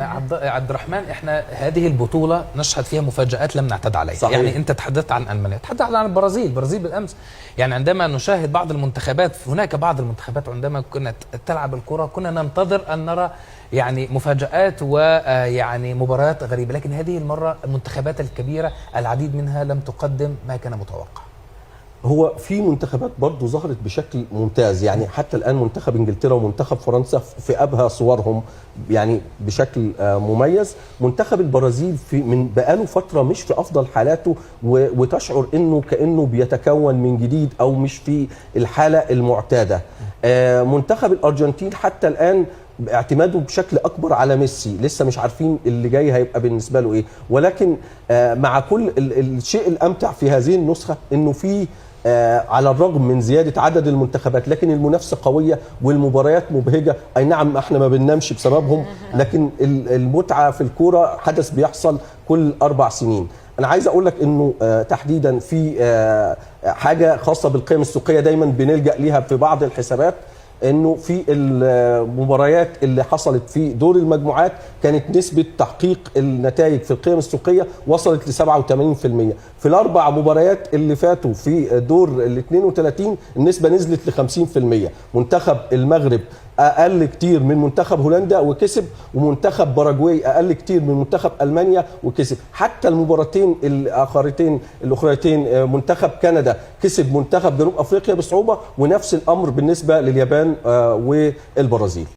عبد الرحمن، احنا هذه البطولة نشهد فيها مفاجآت لم نعتد عليها. صحيح. يعني انت تحدثت عن المانيا، تحدثت عن البرازيل بالامس. يعني عندما نشاهد بعض المنتخبات، هناك بعض المنتخبات عندما كنا تلعب الكرة كنا ننتظر ان نرى يعني مفاجآت ويعني مباريات غريبة، لكن هذه المرة المنتخبات الكبيرة العديد منها لم تقدم ما كان متوقع. هو في منتخبات برضه ظهرت بشكل ممتاز، يعني حتى الآن منتخب انجلترا ومنتخب فرنسا في أبهى صورهم يعني بشكل مميز. منتخب البرازيل من بقاله فترة مش في أفضل حالاته، وتشعر إنه كأنه بيتكون من جديد أو مش في الحالة المعتادة. منتخب الأرجنتين حتى الآن اعتماده بشكل اكبر على ميسي، لسه مش عارفين اللي جاي هيبقى بالنسبه له ايه، ولكن مع كل الشيء الامتع في هذه النسخه انه في على الرغم من زياده عدد المنتخبات لكن المنافسه قويه والمباريات مبهجه. اي نعم احنا ما بننامش بسببهم، لكن المتعه في الكوره حدث بيحصل كل 4 سنين. انا عايز اقول لك انه تحديدا في حاجه خاصه بالقيم السوقيه دايما بنلجا ليها في بعض الحسابات، انه في المباريات اللي حصلت في دور المجموعات كانت نسبة تحقيق النتائج في القيم السوقية وصلت ل 87%. في الاربع مباريات اللي فاتوا في دور ال 32 النسبة نزلت ل 50%. منتخب المغرب اقل كتير من منتخب هولندا وكسب، ومنتخب باراجواي اقل كتير من منتخب المانيا وكسب. حتى المباراتين الاخريتين منتخب كندا كسب منتخب جنوب افريقيا بصعوبه، ونفس الامر بالنسبه لليابان والبرازيل.